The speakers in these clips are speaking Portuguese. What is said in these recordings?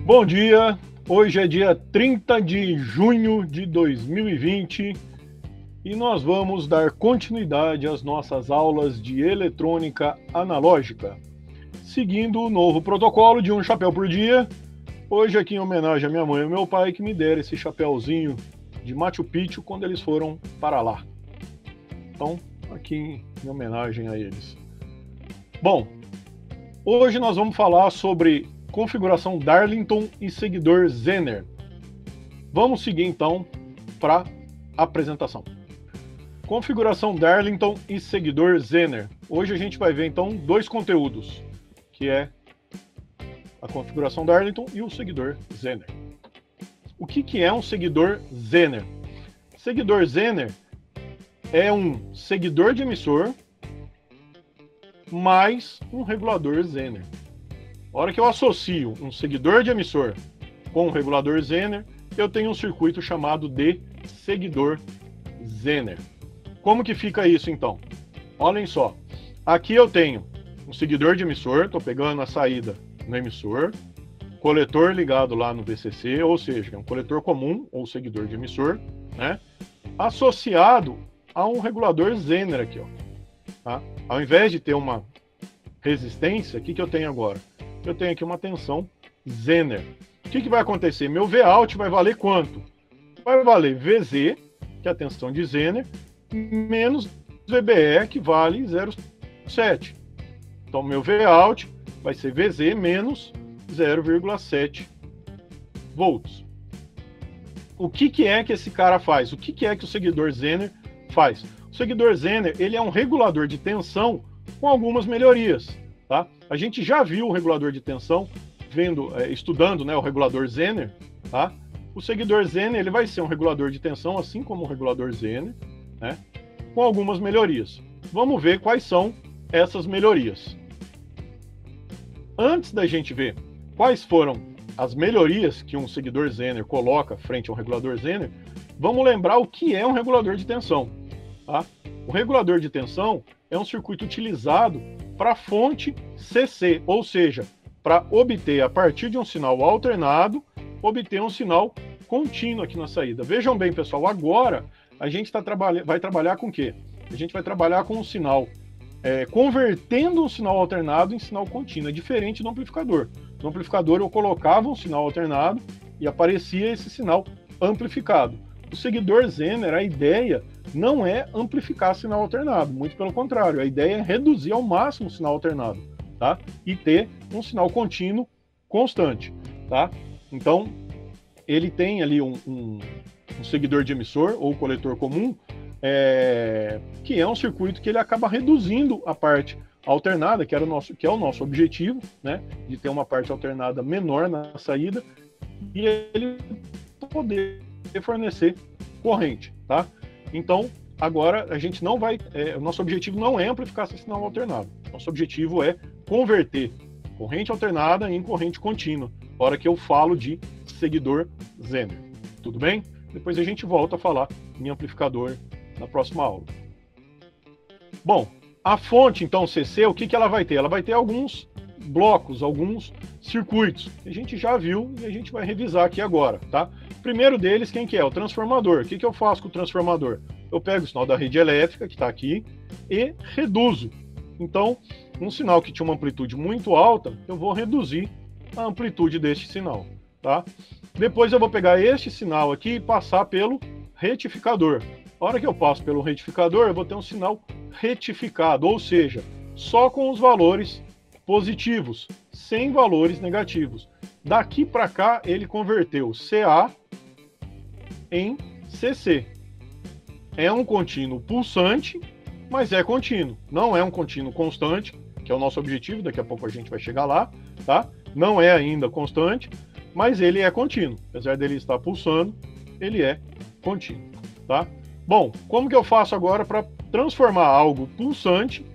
Bom dia, hoje é dia 30 de junho de 2020 e nós vamos dar continuidade às nossas aulas de eletrônica analógica, seguindo o novo protocolo de um chapéu por dia. Hoje aqui em homenagem à minha mãe e ao meu pai que me deram esse chapéuzinho de Machu Picchu quando eles foram para lá. Então, aqui em homenagem a eles. Bom, hoje nós vamos falar sobre configuração Darlington e seguidor Zener. Vamos seguir então para a apresentação. Configuração Darlington e seguidor Zener. Hoje a gente vai ver então dois conteúdos, que é a configuração Darlington e o seguidor Zener. O que é um seguidor Zener? Seguidor Zener é um seguidor de emissor mais um regulador Zener. A hora que eu associo um seguidor de emissor com um regulador Zener, eu tenho um circuito chamado de seguidor Zener. Como que fica isso então? Olhem só, aqui eu tenho um seguidor de emissor, estou pegando a saída no emissor, coletor ligado lá no VCC, ou seja, é um coletor comum ou seguidor de emissor, né? Associado a um regulador Zener aqui, ó. Tá? Ao invés de ter uma resistência, o que eu tenho agora? Eu tenho aqui uma tensão Zener. O que vai acontecer? Meu Vout vai valer quanto? Vai valer VZ, que é a tensão de Zener, menos VBE, que vale 0,7. Então, meu Vout vai ser VZ menos 0,7 volts. O que é que esse cara faz? O que é que o seguidor Zener faz? O seguidor Zener, ele é um regulador de tensão com algumas melhorias. Tá? A gente já viu o regulador de tensão, estudando, né, o regulador Zener. Tá? O seguidor Zener ele vai ser um regulador de tensão, assim como o regulador Zener, né, com algumas melhorias. Vamos ver quais são essas melhorias. Antes da gente ver quais foram as melhorias que um seguidor Zener coloca frente a um regulador Zener, vamos lembrar o que é um regulador de tensão. Tá? O regulador de tensão é um circuito utilizado para fonte CC, ou seja, para obter, a partir de um sinal alternado, obter um sinal contínuo aqui na saída. Vejam bem, pessoal, agora a gente vai trabalhar com o quê? A gente vai trabalhar com um sinal, convertendo um sinal alternado em sinal contínuo, é diferente do amplificador. No amplificador eu colocava um sinal alternado e aparecia esse sinal amplificado. O seguidor Zener, a ideia não é amplificar sinal alternado, muito pelo contrário, a ideia é reduzir ao máximo o sinal alternado, tá? E ter um sinal contínuo constante, tá? Então, ele tem ali um seguidor de emissor ou coletor comum, que é um circuito que ele acaba reduzindo a parte alternada, que é o nosso objetivo, né? De ter uma parte alternada menor na saída e ele poder fornecer corrente, tá? Então, agora a gente não vai... o nosso objetivo não é amplificar esse sinal alternado. Nosso objetivo é converter corrente alternada em corrente contínua, na hora que eu falo de seguidor Zener. Tudo bem? Depois a gente volta a falar em amplificador na próxima aula. Bom, a fonte, então, CC, o que ela vai ter? Ela vai ter alguns blocos, alguns circuitos, que a gente já viu e a gente vai revisar aqui agora, tá? O primeiro deles, quem que é? O transformador. O que eu faço com o transformador? Eu pego o sinal da rede elétrica, que está aqui, e reduzo. Então, um sinal que tinha uma amplitude muito alta, eu vou reduzir a amplitude deste sinal, tá? Depois eu vou pegar este sinal aqui e passar pelo retificador. A hora que eu passo pelo retificador, eu vou ter um sinal retificado, ou seja, só com os valores positivos, sem valores negativos. Daqui para cá, ele converteu CA em CC. É um contínuo pulsante, mas é contínuo. Não é um contínuo constante, que é o nosso objetivo, daqui a pouco a gente vai chegar lá, tá? Não é ainda constante, mas ele é contínuo. Apesar dele estar pulsando, ele é contínuo, tá? Bom, como que eu faço agora para transformar algo pulsante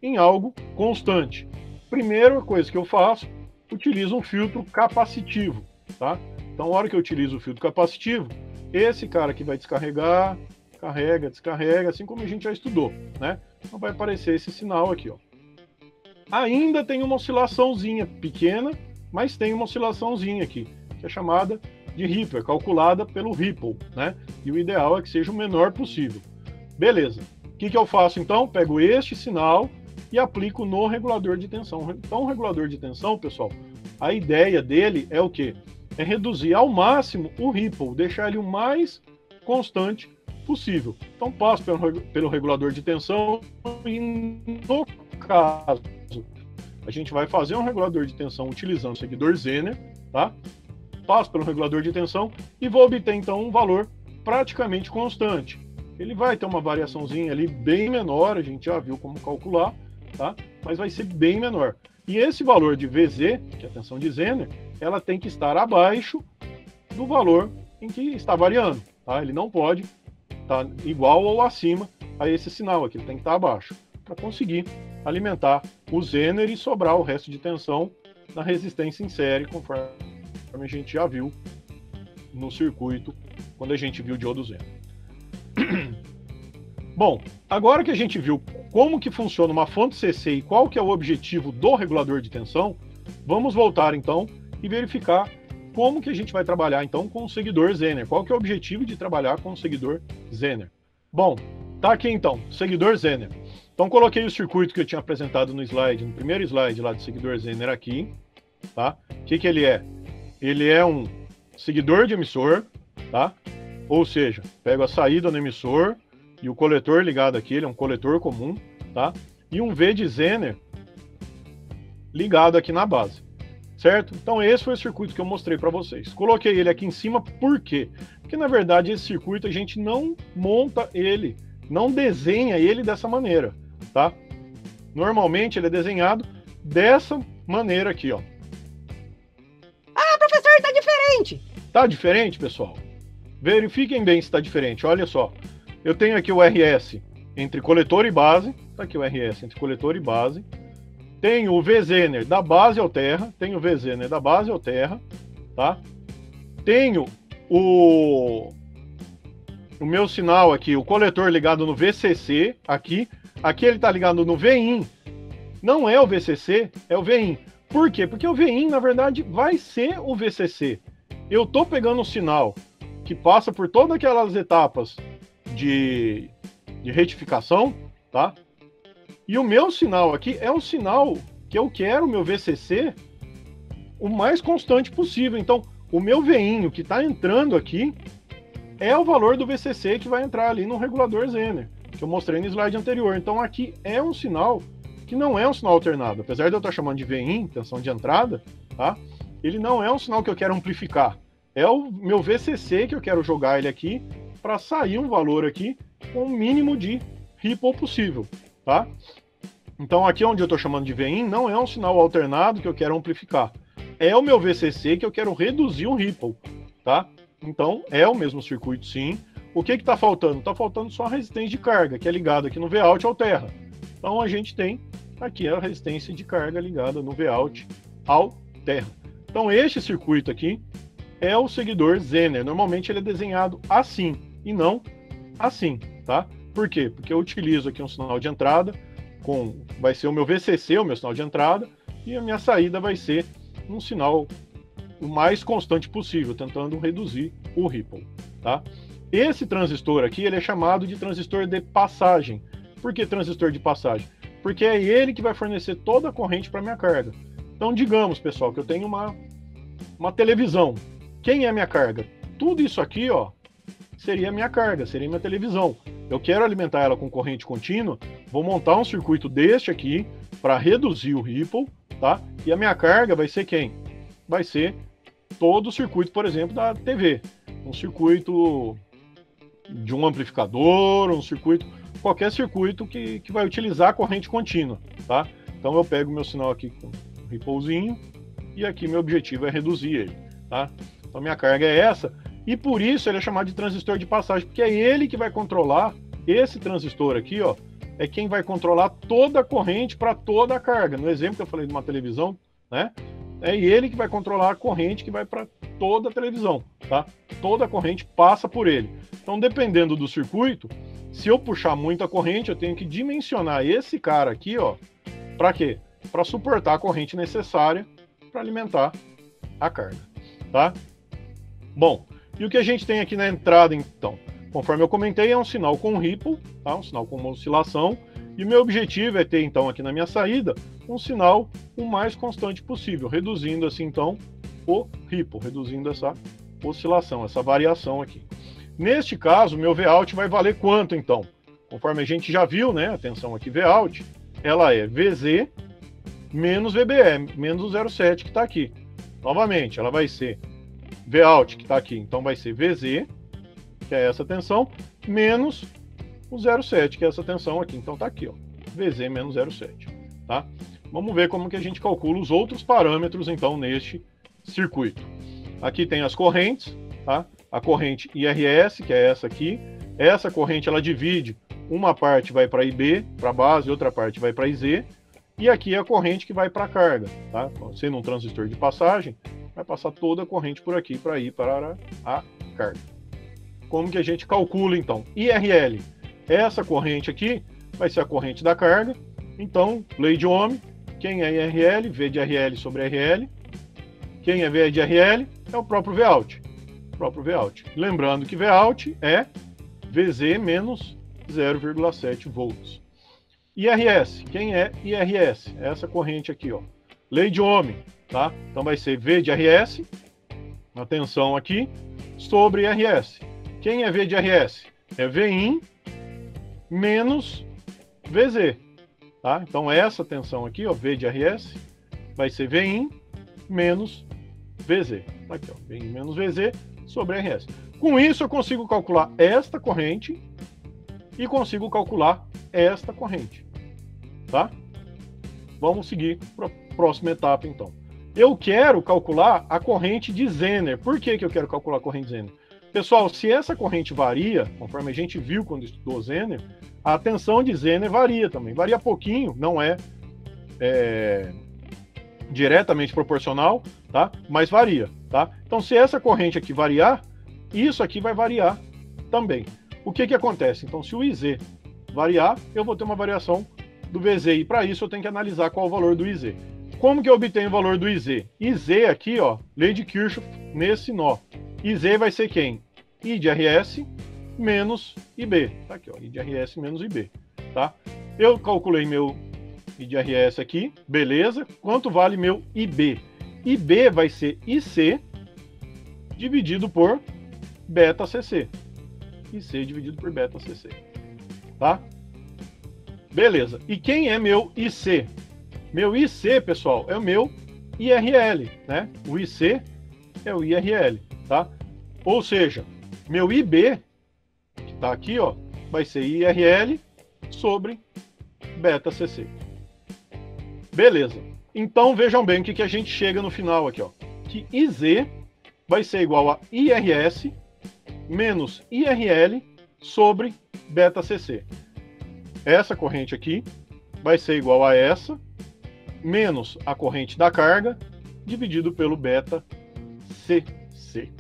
em algo constante? Primeira coisa que eu faço, utilizo um filtro capacitivo, tá? Então, na hora que eu utilizo o filtro capacitivo, esse cara aqui vai descarregar, carrega, descarrega, assim como a gente já estudou, né? Então vai aparecer esse sinal aqui, ó. Ainda tem uma oscilaçãozinha pequena, mas tem uma oscilaçãozinha aqui, que é chamada de ripple, é calculada pelo ripple, né? E o ideal é que seja o menor possível. Beleza. O que eu faço então? Pego este sinal e aplico no regulador de tensão. Então, o regulador de tensão, pessoal, a ideia dele é o quê? É reduzir ao máximo o ripple, deixar ele o mais constante possível. Então, passo pelo regulador de tensão e, no caso, a gente vai fazer um regulador de tensão utilizando o seguidor Zener, tá? Passo pelo regulador de tensão e vou obter, então, um valor praticamente constante. Ele vai ter uma variaçãozinha ali bem menor, a gente já viu como calcular, tá? Mas vai ser bem menor. E esse valor de VZ, que é a tensão de Zener, ela tem que estar abaixo do valor em que está variando, tá? Ele não pode estar igual ou acima a esse sinal aqui, ele tem que estar abaixo, para conseguir alimentar o Zener e sobrar o resto de tensão na resistência em série, conforme a gente já viu no circuito, quando a gente viu o diodo Zener. Bom, agora que a gente viu como que funciona uma fonte CC e qual que é o objetivo do regulador de tensão, vamos voltar então e verificar como que a gente vai trabalhar então com o seguidor Zener. Qual que é o objetivo de trabalhar com o seguidor Zener? Bom, tá aqui então, seguidor Zener. Então coloquei o circuito que eu tinha apresentado no slide, no primeiro slide lá do seguidor Zener aqui, tá? O que ele é? Ele é um seguidor de emissor, tá? Ou seja, pego a saída no emissor e o coletor ligado aqui, ele é um coletor comum, tá? E um V de Zener ligado aqui na base, certo? Então esse foi o circuito que eu mostrei para vocês. Coloquei ele aqui em cima, por quê? Porque na verdade esse circuito a gente não monta ele, não desenha ele dessa maneira, tá? Normalmente ele é desenhado dessa maneira aqui, ó. Ah, professor, tá diferente! Tá diferente, pessoal? Verifiquem bem se está diferente. Olha só, eu tenho aqui o RS entre coletor e base. Tá aqui o RS entre coletor e base. Tenho o V-Zener da base ao terra. Tenho o V-Zener da base ao terra, tá? Tenho o meu sinal aqui, o coletor ligado no VCC aqui. Aqui ele está ligado no VIN. Não é o VCC, é o VIN. Por quê? Porque o VIN, na verdade, vai ser o VCC. Eu tô pegando o sinal que passa por todas aquelas etapas de retificação, tá? E o meu sinal aqui é o sinal que eu quero, o meu VCC, o mais constante possível. Então, o meu VIN, o que está entrando aqui, é o valor do VCC que vai entrar ali no regulador Zener, que eu mostrei no slide anterior. Então, aqui é um sinal que não é um sinal alternado. Apesar de eu estar chamando de VIN, tensão de entrada, tá? Ele não é um sinal que eu quero amplificar. É o meu VCC que eu quero jogar ele aqui para sair um valor aqui com o mínimo de ripple possível, tá? Então aqui onde eu estou chamando de VIN não é um sinal alternado que eu quero amplificar. É o meu VCC que eu quero reduzir um ripple, tá? Então é o mesmo circuito sim. O que está faltando? Está faltando só a resistência de carga, que é ligada aqui no Vout ao terra. Então a gente tem aqui a resistência de carga ligada no Vout ao terra. Então este circuito aqui é o seguidor Zener. Normalmente ele é desenhado assim e não assim, tá? Por quê? Porque eu utilizo aqui um sinal de entrada, vai ser o meu VCC, o meu sinal de entrada, e a minha saída vai ser um sinal o mais constante possível, tentando reduzir o ripple, tá? Esse transistor aqui, ele é chamado de transistor de passagem. Por que transistor de passagem? Porque é ele que vai fornecer toda a corrente para minha carga. Então, digamos, pessoal, que eu tenho uma televisão. Quem é a minha carga? Tudo isso aqui, ó, seria a minha carga, seria minha televisão. Eu quero alimentar ela com corrente contínua, vou montar um circuito deste aqui para reduzir o ripple, tá? E a minha carga vai ser quem? Vai ser todo o circuito, por exemplo, da TV. Um circuito de um amplificador, um circuito, qualquer circuito que vai utilizar a corrente contínua, tá? Então eu pego meu sinal aqui com um ripplezinho e aqui meu objetivo é reduzir ele, tá? Então minha carga é essa, e por isso ele é chamado de transistor de passagem, porque é ele que vai controlar, esse transistor aqui, ó, é quem vai controlar toda a corrente para toda a carga. No exemplo que eu falei de uma televisão, né? é ele que vai controlar a corrente que vai para toda a televisão, tá? Toda a corrente passa por ele. Então, dependendo do circuito, se eu puxar muita corrente, eu tenho que dimensionar esse cara aqui, ó, para quê? Para suportar a corrente necessária para alimentar a carga, tá? Bom, e o que a gente tem aqui na entrada, então? Conforme eu comentei, é um sinal com ripple, tá? Um sinal com uma oscilação, e o meu objetivo é ter, então, aqui na minha saída, um sinal o mais constante possível, reduzindo assim, então, o ripple, reduzindo essa oscilação, essa variação aqui. Neste caso, meu Vout vai valer quanto, então? Conforme a gente já viu, né, atenção aqui, Vout, ela é VZ menos VBE, menos o 0,7 que está aqui. Novamente, ela vai ser Vout, que está aqui, então vai ser VZ, que é essa tensão, menos o 0,7, que é essa tensão aqui. Então tá aqui, ó, VZ menos 0,7, tá? Vamos ver como que a gente calcula os outros parâmetros, então, neste circuito. Aqui tem as correntes, tá? A corrente IRS, que é essa aqui. Essa corrente, ela divide, uma parte vai para IB, para base, outra parte vai para IZ. E aqui é a corrente que vai para a carga, tá? Sendo um transistor de passagem, vai passar toda a corrente por aqui para ir para a carga. Como que a gente calcula, então? IRL, essa corrente aqui vai ser a corrente da carga. Então, lei de Ohm, quem é IRL? V de RL sobre RL. Quem é V de RL? É o próprio Vout. Lembrando que Vout é VZ menos 0,7 volts. IRS, quem é IRS? Essa corrente aqui, ó. Lei de Ohm, tá? Então vai ser V de RS, a tensão aqui, sobre IRS. Quem é V de RS? É Vin menos VZ, tá? Então essa tensão aqui, ó, V de RS, vai ser Vin menos VZ. Aqui, ó, Vin menos VZ sobre RS. Com isso eu consigo calcular esta corrente e consigo calcular esta corrente, tá? Vamos seguir para a próxima etapa, então. Eu quero calcular a corrente de Zener. Por que eu quero calcular a corrente de Zener? Pessoal, se essa corrente varia, conforme a gente viu quando estudou Zener, a tensão de Zener varia também. Varia pouquinho, não é diretamente proporcional, tá? Mas varia, tá? Então, se essa corrente aqui variar, isso aqui vai variar também. O que acontece? Então, se o IZ variar, eu vou ter uma variação do VZ, e para isso eu tenho que analisar qual é o valor do IZ. Como que eu obtenho o valor do IZ? IZ aqui, ó, lei de Kirchhoff nesse nó. IZ vai ser quem? I de RS menos IB. Tá aqui, ó, I de RS menos IB, tá? Eu calculei meu I de RS aqui, beleza. Quanto vale meu IB? IB vai ser IC dividido por beta CC. IC dividido por beta CC, tá? Beleza. E quem é meu IC? Meu IC, pessoal, é o meu IRL, né? O IC é o IRL, tá? Ou seja, meu IB, que tá aqui, ó, vai ser IRL sobre beta CC. Beleza. Então, vejam bem o que a gente chega no final aqui, ó. Que IZ vai ser igual a IRS menos IRL sobre beta CC. Essa corrente aqui vai ser igual a essa, menos a corrente da carga, dividido pelo beta CC.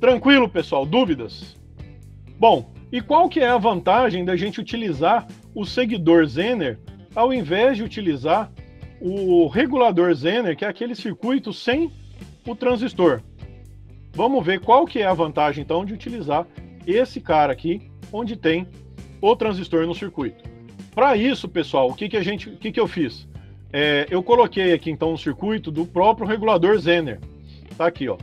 Tranquilo, pessoal? Dúvidas? Bom, e qual que é a vantagem da gente utilizar o seguidor Zener ao invés de utilizar o regulador Zener, que é aquele circuito sem o transistor? Vamos ver qual que é a vantagem, então, de utilizar esse cara aqui, onde tem o transistor no circuito. Para isso, pessoal, o que eu fiz? Eu coloquei aqui, então, o circuito do próprio regulador Zener. Tá aqui, ó.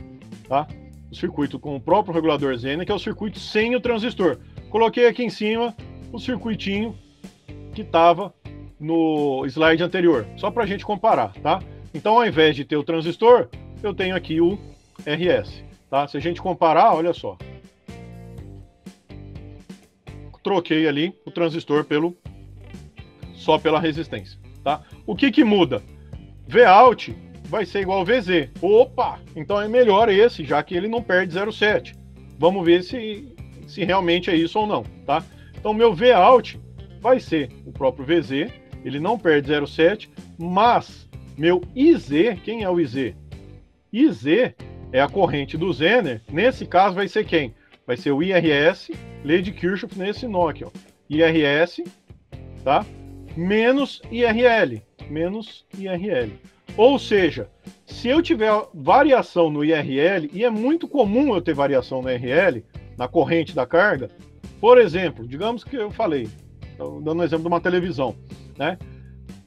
Tá? O circuito com o próprio regulador Zener, que é o circuito sem o transistor. Coloquei aqui em cima o circuitinho que estava no slide anterior, só para a gente comparar, tá? Então, ao invés de ter o transistor, eu tenho aqui o RS, tá? Se a gente comparar, olha só. Troquei ali o transistor só pela resistência, tá? O que muda? Vout vai ser igual a VZ. Opa! Então é melhor esse, já que ele não perde 0,7. Vamos ver se realmente é isso ou não, tá? Então meu Vout vai ser o próprio VZ, ele não perde 0,7, mas Meu IZ, quem é o IZ? IZ é a corrente do Zener, nesse caso vai ser quem? Vai ser o IRS, lei de Kirchhoff nesse nó aqui, ó. IRS, tá? Menos IRL, menos IRL. Ou seja, se eu tiver variação no IRL, e é muito comum eu ter variação no IRL, na corrente da carga, por exemplo, digamos que eu falei, dando um exemplo de uma televisão, né?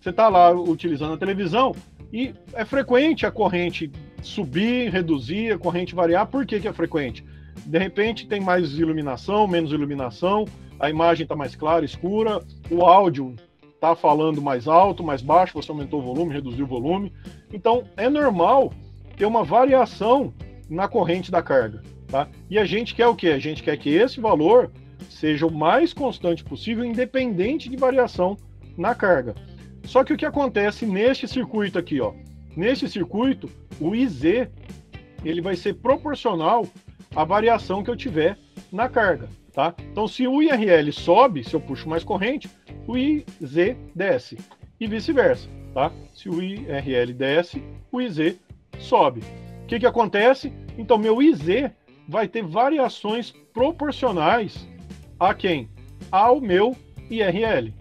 Você está lá utilizando a televisão e é frequente a corrente subir, reduzir, a corrente variar. Por que é frequente? De repente tem mais iluminação, menos iluminação, a imagem está mais clara, escura, o áudio está falando mais alto, mais baixo, você aumentou o volume, reduziu o volume. Então é normal ter uma variação na corrente da carga, tá? E a gente quer o quê? A gente quer que esse valor seja o mais constante possível, independente de variação na carga. Só que o que acontece neste circuito aqui, ó? Neste circuito, o IZ ele vai ser proporcional à variação que eu tiver na carga, tá? Então, se o IRL sobe, se eu puxo mais corrente, o IZ desce e vice-versa, tá? Se o IRL desce, o IZ sobe. O que acontece? Então, meu IZ vai ter variações proporcionais a quem? Ao meu IRL,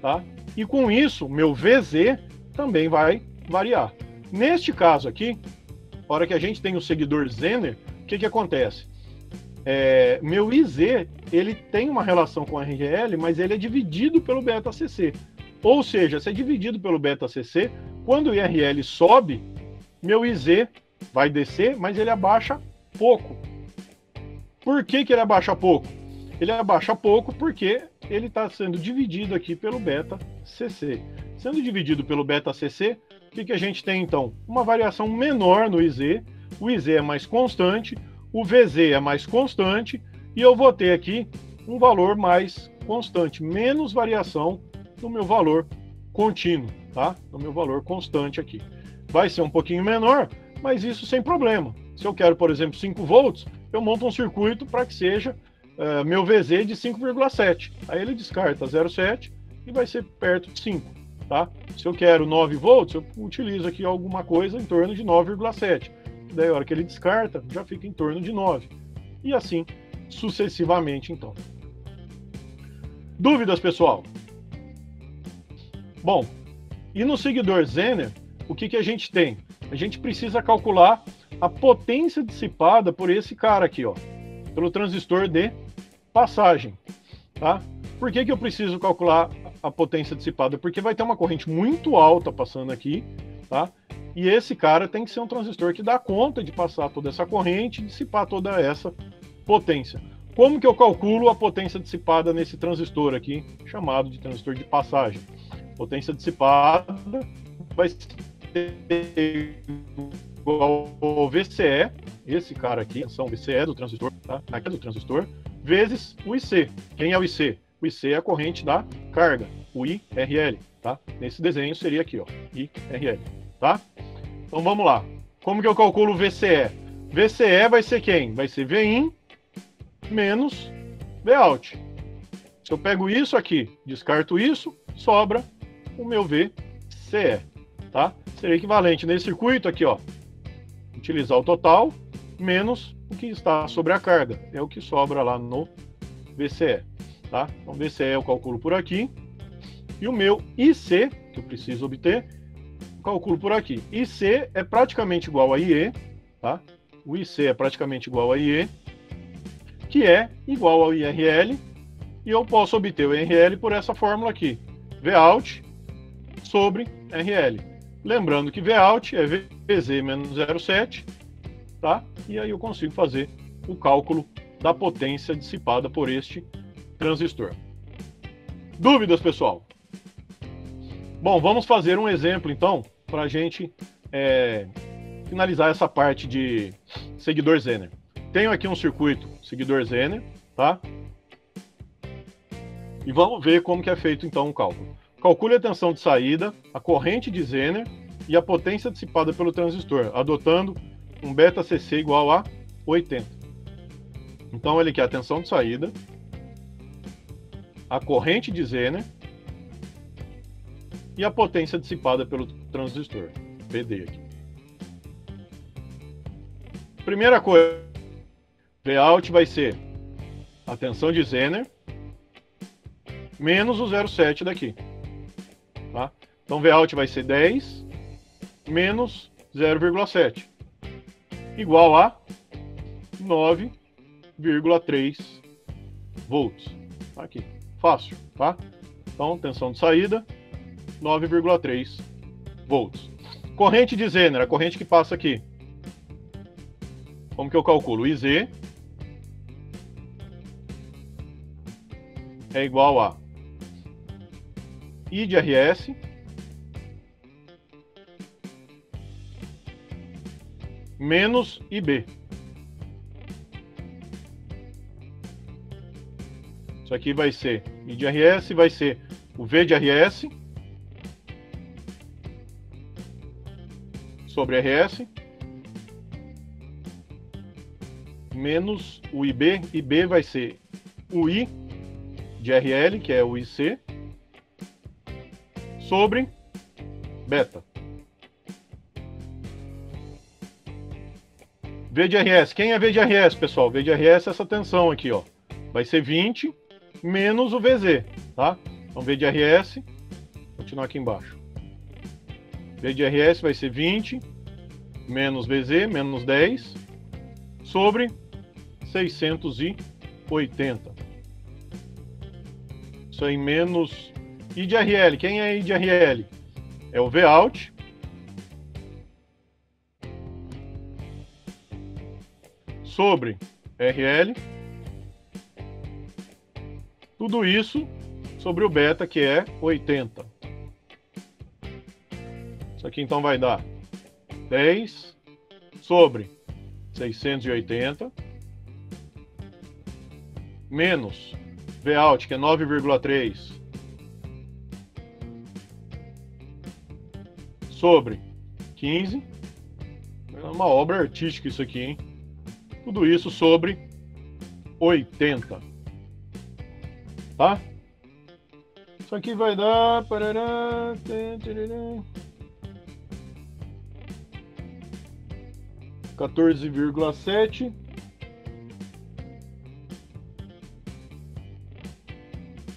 tá? E com isso, meu VZ também vai variar. Neste caso aqui, na hora que a gente tem o seguidor Zener, o que acontece? Meu IZ, ele tem uma relação com o RL, mas ele é dividido pelo beta-CC. Ou seja, se é dividido pelo beta-CC, quando o IRL sobe, meu IZ vai descer, mas ele abaixa pouco. Por que ele abaixa pouco? Ele abaixa pouco porque ele está sendo dividido aqui pelo beta-CC. Sendo dividido pelo beta-CC, o que a gente tem então? Uma variação menor no IZ, o IZ é mais constante, o VZ é mais constante, e eu vou ter aqui um valor mais constante, menos variação no meu valor contínuo, tá? No meu valor constante aqui. Vai ser um pouquinho menor, mas isso sem problema. Se eu quero, por exemplo, 5 volts, eu monto um circuito para que seja meu VZ de 5,7. Aí ele descarta 0,7 e vai ser perto de 5, tá? Se eu quero 9 volts, eu utilizo aqui alguma coisa em torno de 9,7. Daí a hora que ele descarta, já fica em torno de 9. E assim sucessivamente, então. Dúvidas, pessoal? Bom, e no seguidor Zener, o que a gente tem? A gente precisa calcular a potência dissipada por esse cara aqui, ó, pelo transistor de passagem, tá? Por que eu preciso calcular a potência dissipada? Porque vai ter uma corrente muito alta passando aqui, tá? E esse cara tem que ser um transistor que dá conta de passar toda essa corrente e dissipar toda essa potência. Como que eu calculo a potência dissipada nesse transistor aqui, chamado de transistor de passagem? Potência dissipada vai ser igual ao VCE, esse cara aqui, são VCE do transistor, tá? Aqui é do transistor, vezes o IC. Quem é o IC? O IC é a corrente da carga, o IRL, tá? Nesse desenho seria aqui, ó, IRL, tá? Então vamos lá. Como que eu calculo o VCE? VCE vai ser quem? Vai ser Vin menos Vout. Se eu pego isso aqui, descarto isso, sobra o meu VCE, tá? Seria equivalente nesse circuito aqui, ó, utilizar o total menos o que está sobre a carga. É o que sobra lá no VCE, tá? Então VCE eu calculo por aqui. E o meu IC, que eu preciso obter, calculo por aqui. IC é praticamente igual a IE, tá? O IC é praticamente igual a IE, que é igual ao IRL, e eu posso obter o IRL por essa fórmula aqui, Vout sobre RL. Lembrando que Vout é VZ menos 0,7, tá? E aí eu consigo fazer o cálculo da potência dissipada por este transistor. Dúvidas, pessoal? Bom, vamos fazer um exemplo, então, para a gente finalizar essa parte de seguidor Zener. Tenho aqui um circuito seguidor Zener, tá? E vamos ver como que é feito, então, o cálculo. Calcule a tensão de saída, a corrente de Zener e a potência dissipada pelo transistor, adotando um beta-CC igual a 80. Então, ele quer a tensão de saída, a corrente de Zener e a potência dissipada pelo transistor. PD aqui. Primeira coisa, Vout vai ser a tensão de Zener menos o 0,7 daqui. Tá? Então, Vout vai ser 10 menos 0,7, igual a 9,3 volts. Tá aqui, fácil, tá? Então, tensão de saída, 9,3 volts. Corrente de Zener, a corrente que passa aqui. Como que eu calculo? IZ é igual a I de RS menos IB. Isso aqui vai ser I de RS, vai ser o V de RS sobre RS menos o IB. IB vai ser o I de RL, que é o IC, sobre beta. V de RS. Quem é V de RS, pessoal? V de RS é essa tensão aqui, ó. Vai ser 20 menos o VZ, tá? Então, V de RS, vou continuar aqui embaixo. V de RS vai ser 20 menos VZ, menos 10, sobre 680. Isso aí, menos I de RL. Quem é I de RL? É o Vout sobre RL. Tudo isso sobre o beta, que é 80. Isso aqui então vai dar 10 sobre 680 menos Vout, que é 9,3, sobre 15. É uma obra artística isso aqui, hein? Tudo isso sobre 80. Tá? Isso aqui vai dar...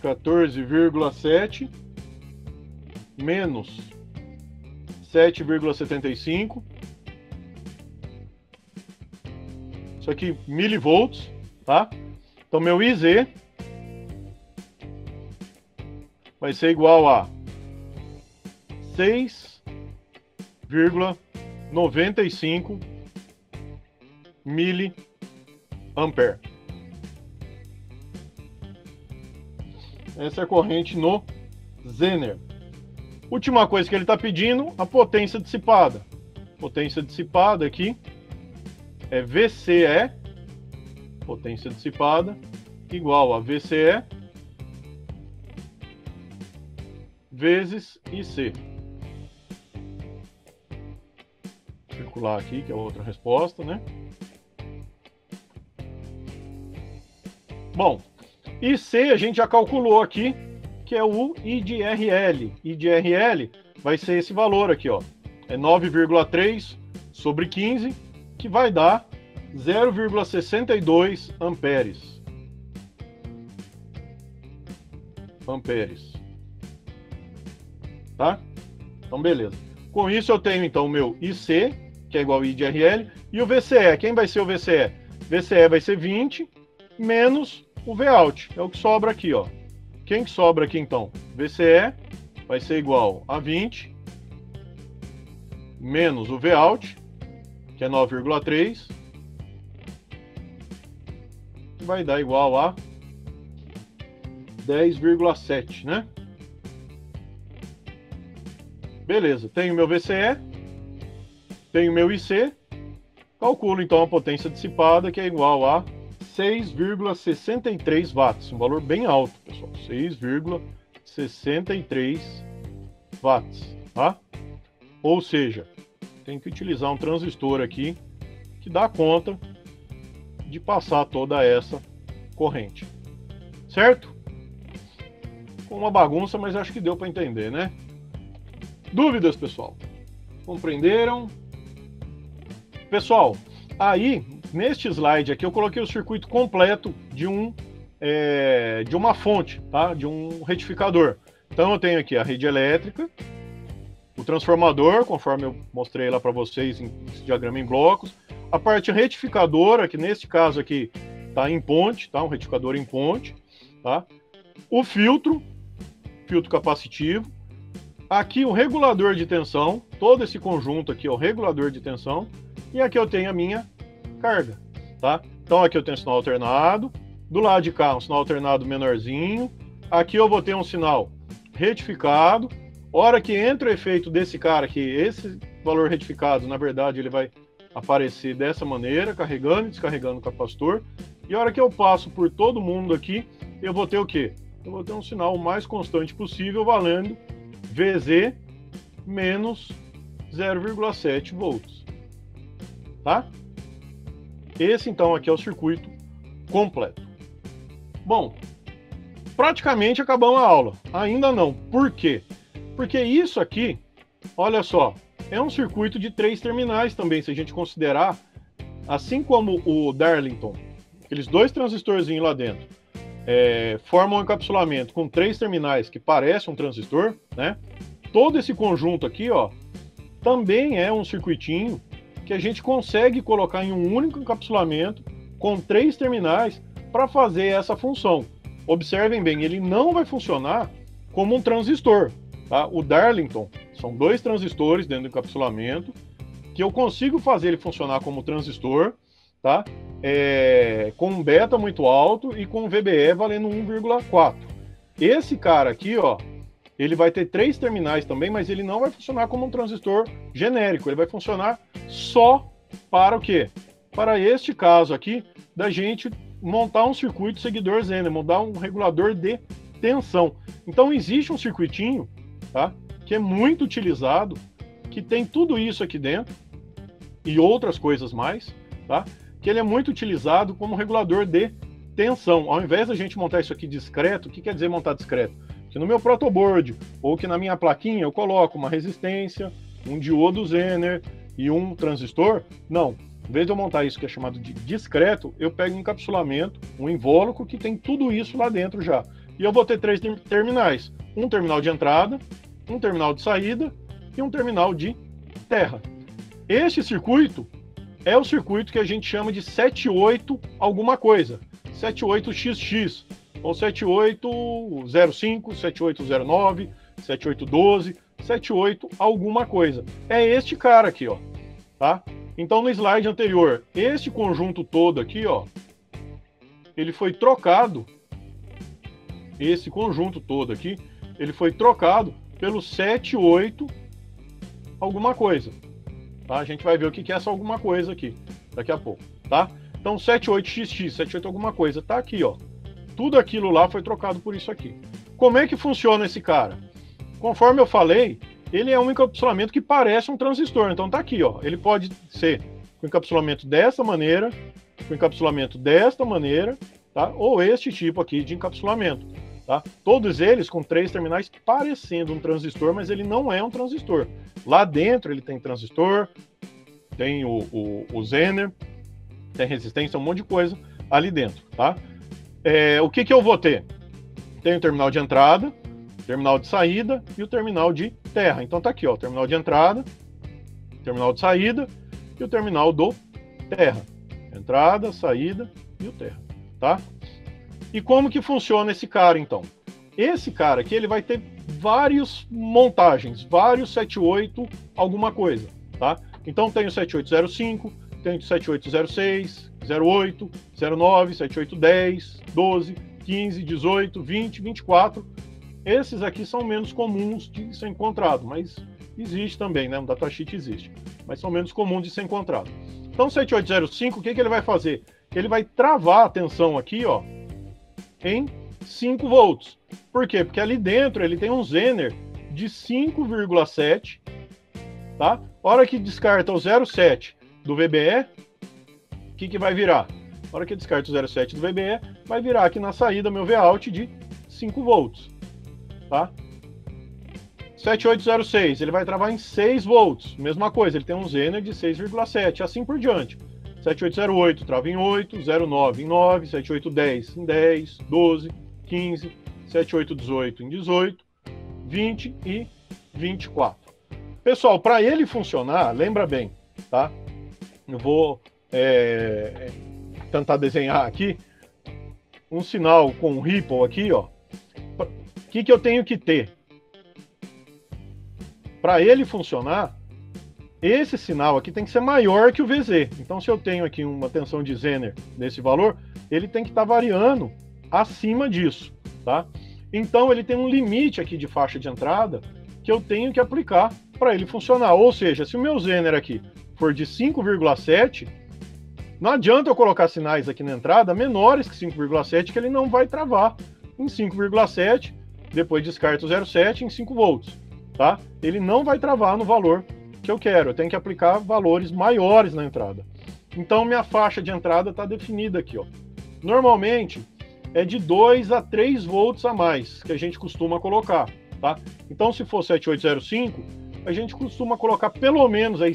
14,7 menos 7,75. Isso aqui, milivolts, tá? Então, meu IZ vai ser igual a 6,95 miliampere. Essa é a corrente no Zener. Última coisa que ele está pedindo, a potência dissipada. Potência dissipada aqui é VCE, potência dissipada, igual a VCE vezes IC. Circular aqui, que é outra resposta, né? Bom, IC a gente já calculou aqui, que é o I de RL. I de RL vai ser esse valor aqui, ó. É 9,3 sobre 15, que vai dar 0,62 amperes. Tá? Então, beleza. Com isso, eu tenho, então, o meu IC, que é igual a I de RL, e o VCE. Quem vai ser o VCE? VCE vai ser 20 menos o Vout. É o que sobra aqui, ó. Quem que sobra aqui, então? VCE vai ser igual a 20 menos o Vout, que é 9,3, que vai dar igual a 10,7, né? Beleza, tenho meu VCE, tenho meu IC, calculo então a potência dissipada, que é igual a 6,63 watts, um valor bem alto, pessoal, 6,63 watts, tá? Ou seja, tem que utilizar um transistor aqui que dá conta de passar toda essa corrente, certo? Com uma bagunça, mas acho que deu para entender, né? Dúvidas, pessoal? Compreenderam? Pessoal, aí, neste slide aqui, eu coloquei o circuito completo de uma fonte, tá? De um retificador. Então, eu tenho aqui a rede elétrica, o transformador, conforme eu mostrei lá para vocês em diagrama em blocos, a parte retificadora, que neste caso aqui está em ponte, tá? Um retificador em ponte, tá? O filtro capacitivo, aqui o regulador de tensão, todo esse conjunto aqui é o regulador de tensão, e aqui eu tenho a minha carga, tá? Então aqui eu tenho sinal alternado, do lado de cá um sinal alternado menorzinho, aqui eu vou ter um sinal retificado, hora que entra o efeito desse cara aqui, esse valor retificado, na verdade ele vai aparecer dessa maneira, carregando e descarregando o capacitor, e a hora que eu passo por todo mundo aqui, eu vou ter o quê? Eu vou ter um sinal o mais constante possível, valendo VZ menos 0,7 volts. Tá? Esse, então, aqui é o circuito completo. Bom, praticamente acabamos a aula. Ainda não. Por quê? Porque isso aqui, olha só, é um circuito de 3 terminais também, se a gente considerar, assim como o Darlington, aqueles 2 transistorzinhos lá dentro, formam um encapsulamento com 3 terminais que parece um transistor, né? Todo esse conjunto aqui, ó, também é um circuitinho que a gente consegue colocar em um único encapsulamento com 3 terminais para fazer essa função. Observem bem, ele não vai funcionar como um transistor, tá? O Darlington são 2 transistores dentro do encapsulamento que eu consigo fazer ele funcionar como transistor, tá? Com um beta muito alto e com um VBE valendo 1,4. Esse cara aqui, ó, ele vai ter 3 terminais também, mas ele não vai funcionar como um transistor genérico, ele vai funcionar só para o quê? Para este caso aqui, da gente montar um circuito seguidor Zener, montar um regulador de tensão. Então existe um circuitinho, tá? Que é muito utilizado, que tem tudo isso aqui dentro, e outras coisas mais, tá? Que ele é muito utilizado como regulador de tensão. Ao invés da gente montar isso aqui discreto, o que quer dizer montar discreto? Que no meu protoboard, ou que na minha plaquinha, eu coloco uma resistência, um diodo Zener e um transistor. Não. Em vez de eu montar isso que é chamado de discreto, eu pego um encapsulamento, um invólucro que tem tudo isso lá dentro já. E eu vou ter 3 terminais. Um terminal de entrada, um terminal de saída e um terminal de terra. Este circuito é o circuito que a gente chama de 78 alguma coisa. 78XX, ou 7805, 7809, 7812, 78 alguma coisa. É este cara aqui, ó, tá? Então no slide anterior, este conjunto todo aqui, ó, ele foi trocado, esse conjunto todo aqui, ele foi trocado pelo 78 alguma coisa. Tá? A gente vai ver o que é essa alguma coisa aqui, daqui a pouco, tá? Então 78XX, 78 alguma coisa, tá aqui, ó. Tudo aquilo lá foi trocado por isso aqui. Como é que funciona esse cara? Conforme eu falei, ele é um encapsulamento que parece um transistor. Então tá aqui, ó. Ele pode ser com encapsulamento dessa maneira, com encapsulamento desta maneira, tá? Ou este tipo aqui de encapsulamento, tá? Todos eles com 3 terminais parecendo um transistor, mas ele não é um transistor. Lá dentro ele tem transistor, tem o Zener, tem resistência, um monte de coisa ali dentro, tá? O que eu vou ter? Tem o terminal de entrada, terminal de saída e o terminal de terra. Então tá aqui, ó, o terminal de entrada, terminal de saída e o terminal do terra. Entrada, saída e o terra, tá? E como que funciona esse cara, então? Esse cara aqui, ele vai ter várias montagens, vários 78 alguma coisa, tá? Então tem o 7805, tem o 7806, 08, 09, 7810, 12, 15, 18, 20, 24. Esses aqui são menos comuns de ser encontrado, mas existe também, né? Um datasheet existe, mas são menos comuns de ser encontrado. Então, 7805, o que ele vai fazer? Ele vai travar a tensão aqui, ó, em 5 volts. Por quê? Porque ali dentro ele tem um Zener de 5,7, tá? Hora que descarta o 0,7 do VBE, o que vai virar? Hora que descarta o 0,7 do VBE, vai virar aqui na saída meu Vout de 5 volts, tá? 7806, ele vai travar em 6 volts. Mesma coisa, ele tem um Zener de 6,7, assim por diante. 7808 trava em 8, 09 em 9, 7810 em 10, 12, 15, 7818 em 18, 20 e 24. Pessoal, para ele funcionar, lembra bem, tá? Eu vou tentar desenhar aqui um sinal com um ripple aqui, ó. O que eu tenho que ter? Para ele funcionar, esse sinal aqui tem que ser maior que o VZ. Então, se eu tenho aqui uma tensão de Zener nesse valor, ele tem que estar variando acima disso, tá? Então, ele tem um limite aqui de faixa de entrada que eu tenho que aplicar para ele funcionar. Ou seja, se o meu Zener aqui for de 5,7, não adianta eu colocar sinais aqui na entrada menores que 5,7, que ele não vai travar em 5,7, depois descarta o 0,7 em 5 volts, tá? Ele não vai travar no valor que eu quero, eu tenho que aplicar valores maiores na entrada. Então, minha faixa de entrada está definida aqui, ó. Normalmente, é de 2 a 3 volts a mais que a gente costuma colocar, tá? Então, se for 7805, a gente costuma colocar pelo menos aí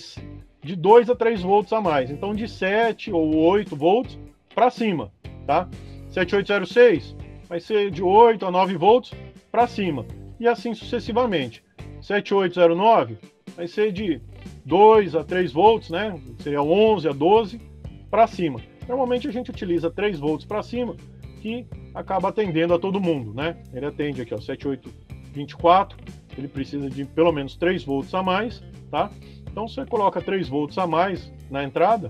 de 2 a 3 volts a mais. Então, de 7 ou 8 volts para cima, tá? 7806 vai ser de 8 a 9 volts para cima, e assim sucessivamente. 7809 vai ser de 2 a 3 volts, né? Seria 11 a 12 para cima. Normalmente a gente utiliza 3 volts para cima, que acaba atendendo a todo mundo, né? Ele atende aqui, ó, 7824, ele precisa de pelo menos 3 volts a mais, tá? Então, você coloca 3 volts a mais na entrada,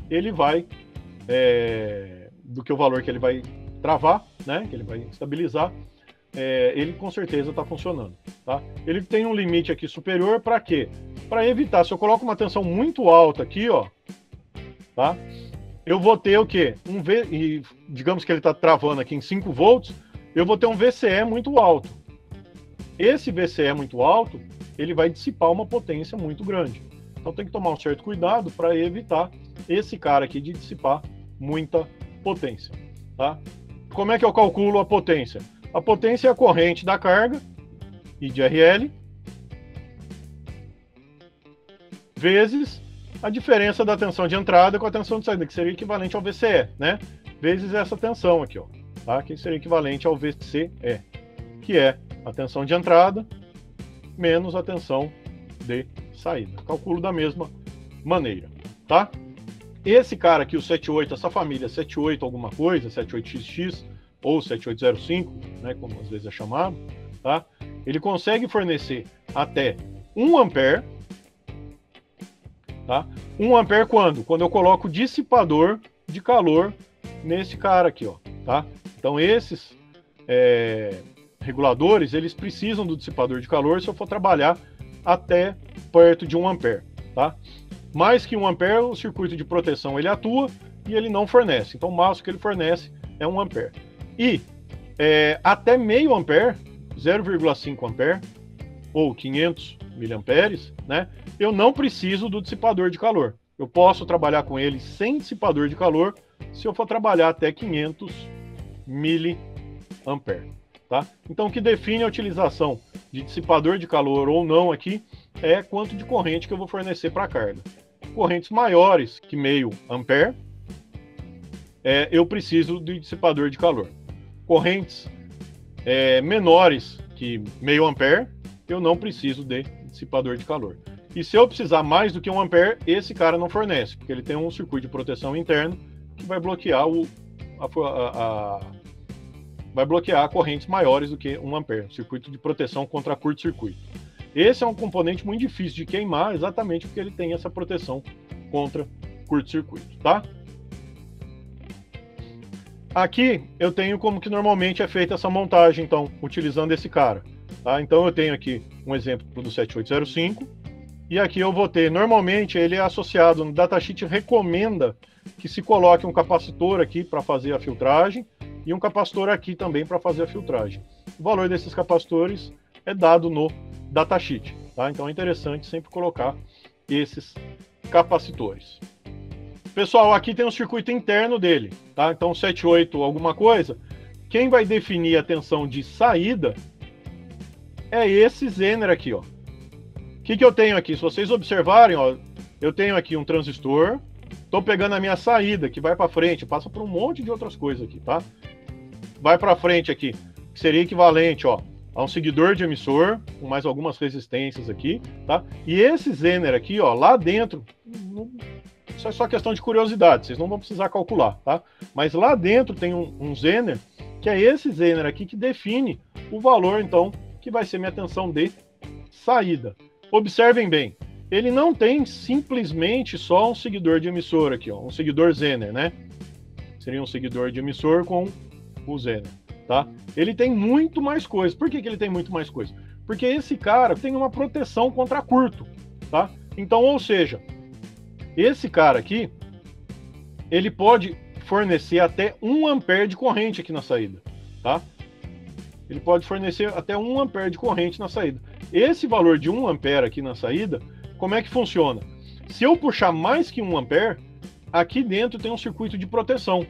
ele vai, do que o valor que ele vai travar, né? Que ele vai estabilizar, ele com certeza está funcionando, tá? Ele tem um limite aqui superior para quê? Para evitar, se eu coloco uma tensão muito alta aqui, ó, tá? Eu vou ter o quê? E digamos que ele está travando aqui em 5 volts, eu vou ter um VCE muito alto. Esse VCE muito alto, ele vai dissipar uma potência muito grande. Então tem que tomar um certo cuidado para evitar esse cara aqui de dissipar muita potência, tá? Como é que eu calculo a potência? A potência é a corrente da carga, I de RL, vezes a diferença da tensão de entrada com a tensão de saída, que seria equivalente ao VCE, né? Vezes essa tensão aqui, ó, tá? Que seria equivalente ao VCE, que é a tensão de entrada menos a tensão de saída. Calculo da mesma maneira, tá? Esse cara aqui, o 78, essa família 78 alguma coisa, 78XX ou 7805, né, como às vezes é chamado, tá? Ele consegue fornecer até 1 ampere, tá? 1 ampere quando? Quando eu coloco dissipador de calor nesse cara aqui, ó, tá? Então esses reguladores, eles precisam do dissipador de calor se eu for trabalhar até perto de 1 ampere, tá? Mais que 1 ampere, o circuito de proteção ele atua e ele não fornece. Então o máximo que ele fornece é 1 ampere. E até meio ampere, 0,5 ampere ou 500 miliamperes, né? Eu não preciso do dissipador de calor. Eu posso trabalhar com ele sem dissipador de calor se eu for trabalhar até 500 miliamperes, tá? Então o que define a utilização de dissipador de calor ou não aqui é quanto de corrente que eu vou fornecer para a carga. Correntes maiores que meio ampere, eu preciso de dissipador de calor. Correntes menores que meio ampere, eu não preciso de dissipador de calor. E se eu precisar mais do que 1 ampere, esse cara não fornece, porque ele tem um circuito de proteção interno que vai bloquear vai bloquear correntes maiores do que 1 ampere, circuito de proteção contra curto-circuito. Esse é um componente muito difícil de queimar, exatamente porque ele tem essa proteção contra curto-circuito, tá? Aqui eu tenho como que normalmente é feita essa montagem, então, utilizando esse cara, tá? Então eu tenho aqui um exemplo do 7805, e aqui eu vou ter, normalmente ele é associado, no datasheet recomenda que se coloque um capacitor aqui para fazer a filtragem, e um capacitor aqui também para fazer a filtragem. O valor desses capacitores é dado no datasheet, tá? Então é interessante sempre colocar esses capacitores. Pessoal, aqui tem um circuito interno dele, tá? Então 78 alguma coisa, quem vai definir a tensão de saída é esse Zener aqui, ó. O que eu tenho aqui? Se vocês observarem, ó, eu tenho aqui um transistor, estou pegando a minha saída, que vai para frente, passa por um monte de outras coisas aqui, tá? Vai para frente aqui, que seria equivalente, ó, a um seguidor de emissor, com mais algumas resistências aqui, tá? E esse Zener aqui, ó, lá dentro, isso é só questão de curiosidade, vocês não vão precisar calcular, tá? Mas lá dentro tem um Zener, que é esse Zener aqui, que define o valor, então, que vai ser minha tensão de saída. Observem bem, ele não tem simplesmente só um seguidor de emissor aqui, ó, um seguidor Zener, né? Seria um seguidor de emissor com o Zener, tá? Ele tem muito mais coisa. Por que ele tem muito mais coisa? Porque esse cara tem uma proteção contra curto, tá? Então, ou seja, esse cara aqui, ele pode fornecer até 1 ampere de corrente aqui na saída, tá? Ele pode fornecer até 1 ampere de corrente na saída. Esse valor de 1 ampere aqui na saída, como é que funciona? Se eu puxar mais que 1 ampere, aqui dentro tem um circuito de proteção.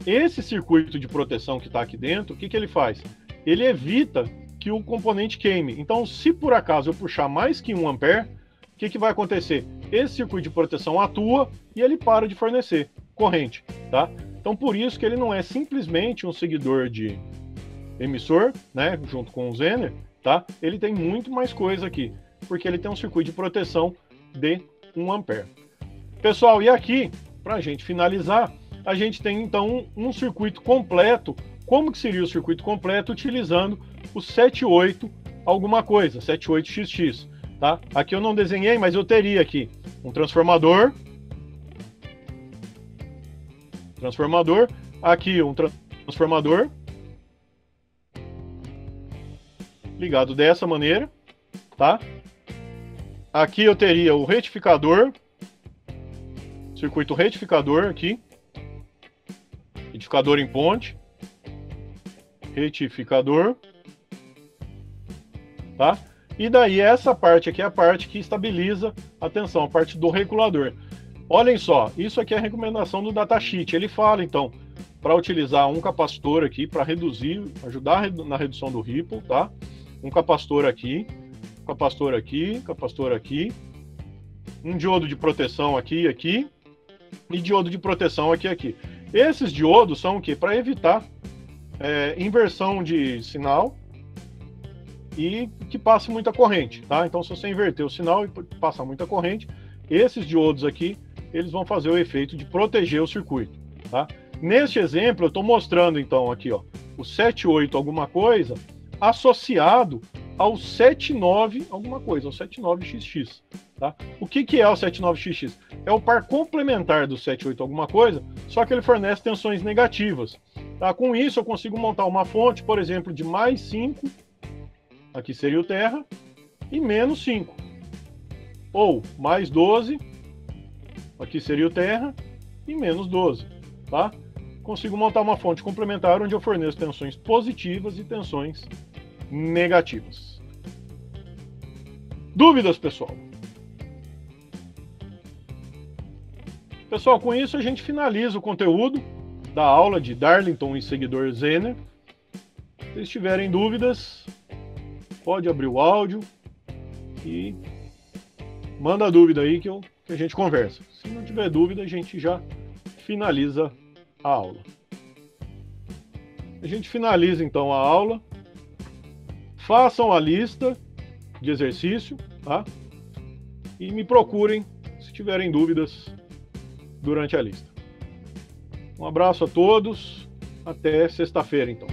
Esse circuito de proteção que está aqui dentro, o que ele faz? Ele evita que o componente queime. Então, se por acaso eu puxar mais que 1 ampere, o que vai acontecer? Esse circuito de proteção atua e ele para de fornecer corrente, tá? Então, por isso que ele não é simplesmente um seguidor de emissor, né, junto com o Zener, tá? Ele tem muito mais coisa aqui, porque ele tem um circuito de proteção de 1 ampere. Pessoal, e aqui, para a gente finalizar, a gente tem então um circuito completo. Como que seria o circuito completo? Utilizando o 78 alguma coisa, 78XX, tá? Aqui eu não desenhei, mas eu teria aqui um transformador, aqui um transformador, ligado dessa maneira, tá? Aqui eu teria o retificador, circuito retificador aqui, retificador em ponte, retificador, tá? E daí essa parte aqui é a parte que estabiliza a tensão, a parte do regulador. Olhem só, isso aqui é a recomendação do datasheet. Ele fala então para utilizar um capacitor aqui para reduzir, ajudar na redução do ripple, tá? Um capacitor aqui, capacitor aqui, capacitor aqui, um diodo de proteção aqui, aqui, e diodo de proteção aqui, aqui. Esses diodos são o quê? Para evitar inversão de sinal e que passe muita corrente, tá? Então, se você inverter o sinal e passar muita corrente, esses diodos aqui, eles vão fazer o efeito de proteger o circuito, tá? Neste exemplo, eu estou mostrando, então, aqui, ó, o 78 alguma coisa associado ao 79 alguma coisa, ao 79XX, tá? O que é o 79XX? É o par complementar do 78 alguma coisa, só que ele fornece tensões negativas, tá? Com isso eu consigo montar uma fonte, por exemplo, de mais 5, aqui seria o terra, e menos 5, ou mais 12, aqui seria o terra, e menos 12, tá? Consigo montar uma fonte complementar onde eu forneço tensões positivas e tensões negativas. Dúvidas, pessoal? Pessoal, com isso a gente finaliza o conteúdo da aula de Darlington e seguidor Zener. Se vocês tiverem dúvidas, pode abrir o áudio e manda a dúvida aí que a gente conversa. Se não tiver dúvida, a gente já finaliza a aula. A gente finaliza então a aula. Façam a lista de exercício, tá? E me procurem se tiverem dúvidas durante a lista. Um abraço a todos, até sexta-feira então.